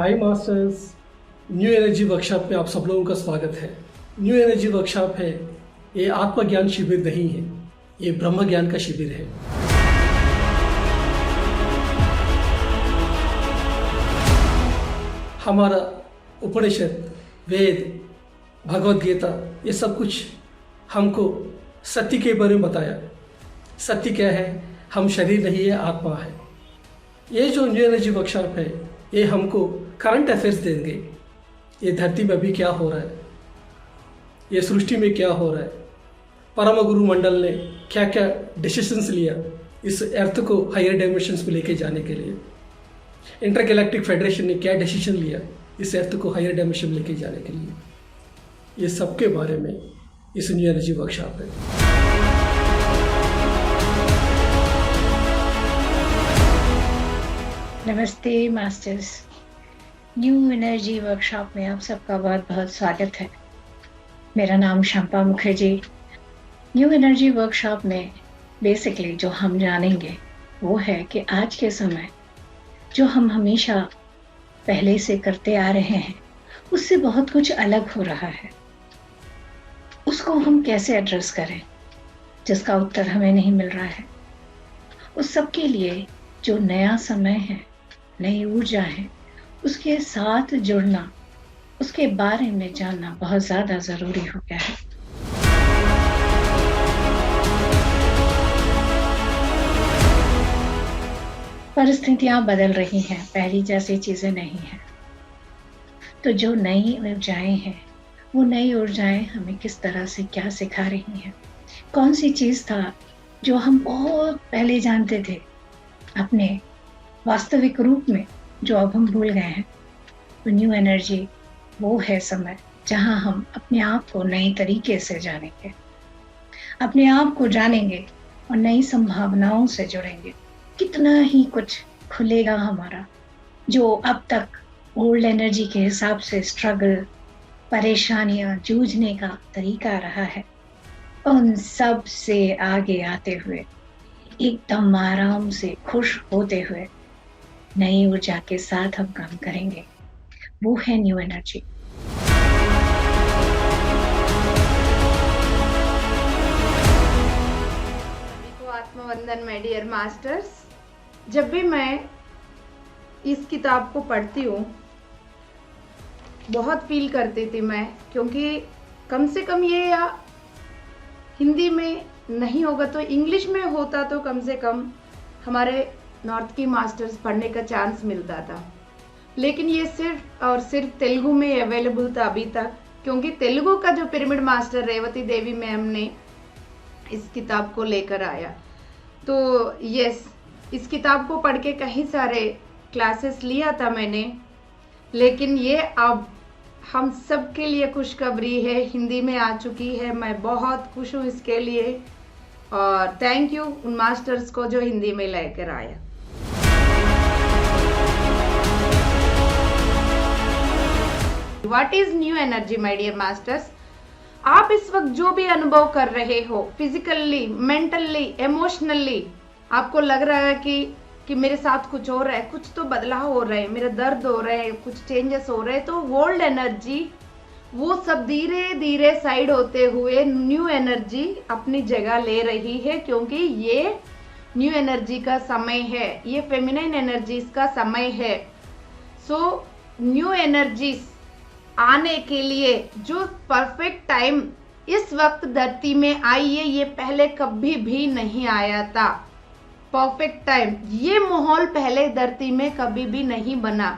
हाय masters, new energy workshop में आप सब लोगों का स्वागत है। न्यू एनर्जी वर्कशॉप है, ये आत्मज्ञान शिविर नहीं है, ये ब्रह्म ज्ञान का शिविर है। हमारा उपनिषद, वेद, भगवद गीता, ये सब कुछ हमको सत्य के बारे में बताया। सत्य क्या है? हम शरीर नहीं है, आत्मा है। ये जो न्यू एनर्जी वर्कशॉप है, ये हमको करंट अफेयर्स देंगे। ये धरती में अभी क्या हो रहा है, ये सृष्टि में क्या हो रहा है, परम गुरु मंडल ने क्या क्या डिसीजंस लिया इस अर्थ को हायर डायमेंशंस में लेके जाने के लिए। इंटरगैलेक्टिक फेडरेशन ने क्या डिसीजन लिया इस अर्थ को हायर डायमेंशन में लेके जाने के लिए। ये सब के बारे में इस न्यू एनर्जी वर्कशॉप है। नमस्ते मास्टर्स, न्यू एनर्जी वर्कशॉप में आप सबका बहुत बहुत स्वागत है। मेरा नाम Shampa Mukherjee. New energy workshop में बेसिकली जो हम जानेंगे वो है कि आज के समय जो हम हमेशा पहले से करते आ रहे हैं उससे बहुत कुछ अलग हो रहा है। उसको हम कैसे एड्रेस करें, जिसका उत्तर हमें नहीं मिल रहा है। उस सब के लिए जो नया समय है, नई ऊर्जा है, उसके साथ जुड़ना, उसके बारे में जानना बहुत ज़्यादा ज़रूरी हो गया है। परिस्थितियां बदल रही हैं, पहली जैसी चीज़ें नहीं हैं। तो जो नई ऊर्जाएं हैं, वो नई ऊर्जाएं हमें किस तरह से क्या सिखा रही हैं। कौन सी चीज़ था जो हम बहुत पहले जानते थे अपने वास्तविक रूप में, जो अब हम भूल गए हैं। तो न्यू एनर्जी वो है समय जहां हम अपने आप को नई तरीके से जानेंगे, अपने आप को जानेंगे और नई संभावनाओं से जुड़ेंगे। कितना ही कुछ खुलेगा हमारा, जो अब तक ओल्ड एनर्जी के हिसाब से स्ट्रगल, परेशानियां, जूझने का तरीका रहा है, उन सब से आगे आते हुए एकदम आराम से खुश होते हुए नई ऊर्जा के साथ हम काम करेंगे। वो है न्यू एनर्जी। को आत्मवंदन माय डियर मास्टर्स। जब भी मैं इस किताब को पढ़ती हूँ बहुत फील करती थी मैं, क्योंकि कम से कम ये या हिंदी में नहीं होगा तो इंग्लिश में होता तो कम से कम हमारे नॉर्थ की मास्टर्स पढ़ने का चांस मिलता था। लेकिन ये सिर्फ और सिर्फ तेलुगु में अवेलेबल था अभी तक, क्योंकि तेलुगु का जो पिरामिड मास्टर रेवती देवी मैम ने इस किताब को लेकर आया। तो यस, इस किताब को पढ़ के कई सारे क्लासेस लिया था मैंने, लेकिन ये अब हम सब के लिए खुशखबरी है, हिंदी में आ चुकी है। मैं बहुत खुश हूँ इसके लिए और थैंक यू उन मास्टर्स को जो हिंदी में लेकर आया। What is new energy my dear masters? आप इस वक्त जो भी अनुभव कर रहे हो, फिजिकली, मेंटली, इमोशनली, आपको लग रहा है कि मेरे साथ कुछ हो रहा है, कुछ तो बदलाव हो रहा है, मेरा दर्द हो रहा है, कुछ चेंजेस हो रहे हैं, तो ओल्ड एनर्जी वो सब धीरे धीरे साइड होते हुए न्यू एनर्जी अपनी जगह ले रही है, क्योंकि ये न्यू एनर्जी का समय है, ये फेमिनाइन एनर्जीज का समय है। सो न्यू एनर्जीज आने के लिए जो परफेक्ट टाइम इस वक्त धरती में आई है, ये पहले कभी भी नहीं आया था। परफेक्ट टाइम, ये माहौल पहले धरती में कभी भी नहीं बना।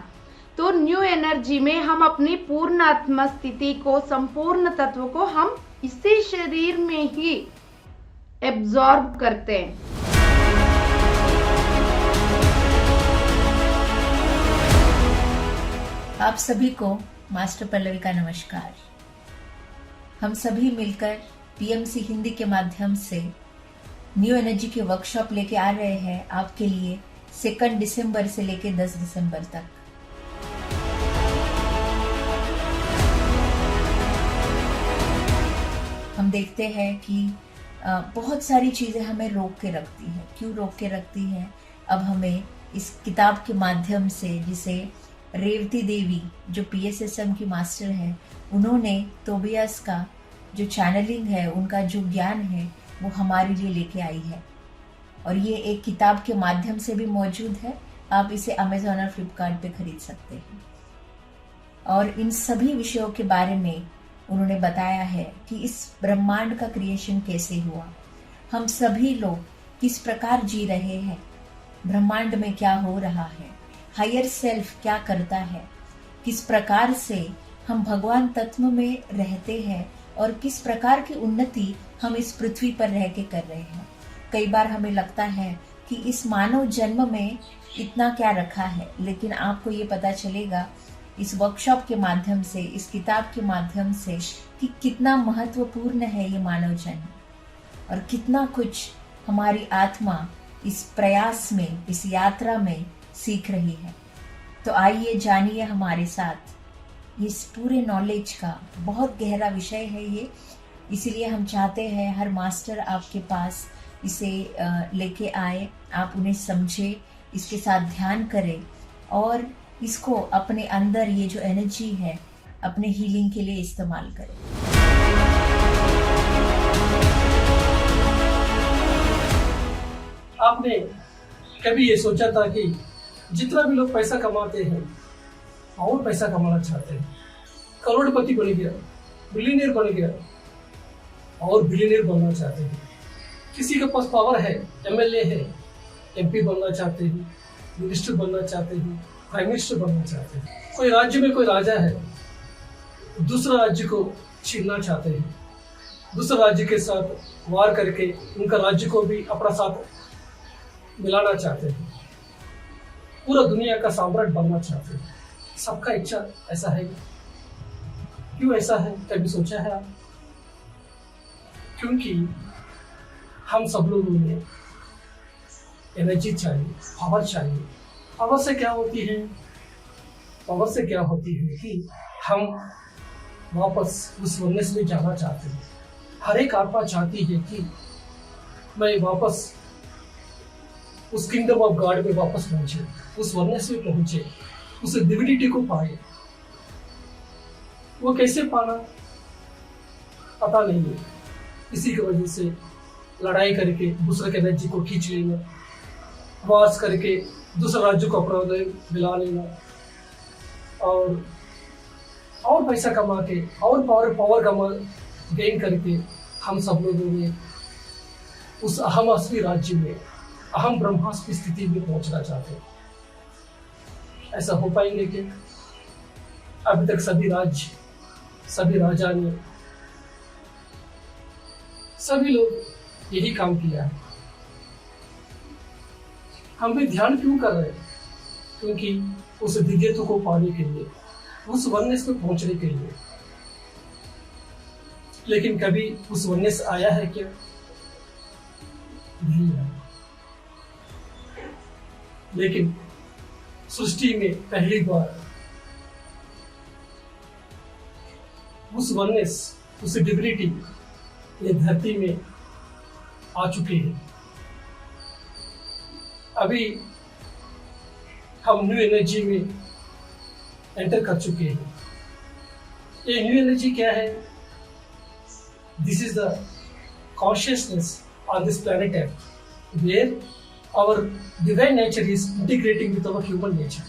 तो न्यू एनर्जी में हम अपनी पूर्ण आत्मा स्थिति को, संपूर्ण तत्व को हम इसी शरीर में ही एब्जॉर्ब करते हैं। आप सभी को मास्टर पल्लवी का नमस्कार। हम सभी मिलकर पीएमसी हिंदी के माध्यम से न्यू एनर्जी के वर्कशॉप लेके आ रहे हैं आपके लिए 2 दिसंबर से लेके 10 दिसंबर तक। हम देखते हैं कि बहुत सारी चीजें हमें रोक के रखती हैं। क्यों रोक के रखती हैं? अब हमें इस किताब के माध्यम से, जिसे रेवती देवी जो PSSM की मास्टर है, उन्होंने तोबियास का जो चैनलिंग है, उनका जो ज्ञान है, वो हमारे लिए लेके आई है। और ये एक किताब के माध्यम से भी मौजूद है। आप इसे अमेज़ॉन और फ्लिपकार्ट पे खरीद सकते हैं। और इन सभी विषयों के बारे में उन्होंने बताया है कि इस ब्रह्मांड का क्रिएशन कैसे हुआ, हम सभी लोग किस प्रकार जी रहे हैं, ब्रह्मांड में क्या हो रहा है, हायर सेल्फ क्या करता है, किस प्रकार से हम भगवान तत्व में रहते हैं और किस प्रकार की उन्नति हम इस पृथ्वी पर रह के कर रहे हैं। कई बार हमें लगता है कि इस मानव जन्म में इतना क्या रखा है, लेकिन आपको ये पता चलेगा इस वर्कशॉप के माध्यम से, इस किताब के माध्यम से, कि कितना महत्वपूर्ण है ये मानव जन्म और कितना कुछ हमारी आत्मा इस प्रयास में, इस यात्रा में सीख रही है। तो आइए जानिए हमारे साथ इस पूरे नॉलेज का। बहुत गहरा विषय है ये, इसीलिए हम चाहते हैं हर मास्टर आपके पास इसे लेके आए, आप उन्हें समझे, इसके साथ ध्यान करें और इसको अपने अंदर ये जो एनर्जी है अपने हीलिंग के लिए इस्तेमाल करें। आपने कभी ये सोचा था कि जितना भी लोग पैसा कमाते हैं और पैसा कमाना चाहते हैं, करोड़पति बन गया, बिलियनियर बन गया और बिलियनियर बनना चाहते हैं, किसी के पास पावर है, MLA है, MP बनना चाहते हैं, मिनिस्टर बनना चाहते हैं, प्राइम मिनिस्टर बनना चाहते हैं, कोई राज्य में कोई राजा है, दूसरा राज्य को छीनना चाहते हैं, दूसरे राज्य के साथ वार करके उनका राज्य को भी अपना साथ मिलाना चाहते हैं, पूरा दुनिया का सम्राट बनना चाहते हैं। सबका इच्छा ऐसा है। क्यों ऐसा है, कभी सोचा है आप? क्योंकि हम सब लोगों ने एनर्जी चाहिए, पावर चाहिए। पावर से क्या होती है? पावर से क्या होती है कि हम वापस उस वननेस में जाना चाहते हैं। हर एक आत्मा चाहती है कि मैं वापस उस किंगडम ऑफ गॉड में वापस पहुंचे, उस वननेस में पहुंचे, उस डिविनिटी को पाए। वो कैसे पाना पता नहीं है। इसी की वजह से लड़ाई करके दूसरे के एनर्जी को खींच लेना, वार्स करके दूसरे राज्य को अपना मिला लेना और पैसा कमा के और पावर कमा गेन करके हम सब लोगों ने उस अहम अस्मी राज्य में, अहम ब्रह्मास्म की स्थिति में पहुंचना चाहते हैं। ऐसा हो पाएंगे क्या? अभी तक सभी राज्य, सभी राजा ने, सभी लोग यही काम किया है। हम भी ध्यान क्यों कर रहे हैं? क्योंकि उस दिव्यत्व को पाने के लिए, उस वननेस में पहुंचने के लिए। लेकिन कभी उस वननेस आया है क्या? नहीं आया। लेकिन सृष्टि में पहली बार उस वननेस, उस डिविनिटी ये धरती में आ चुके हैं। अभी हम न्यू एनर्जी में एंटर कर चुके हैं। ये न्यू एनर्जी क्या है? This is the consciousness on this planet Earth, where our divine nature is integrating with our human nature.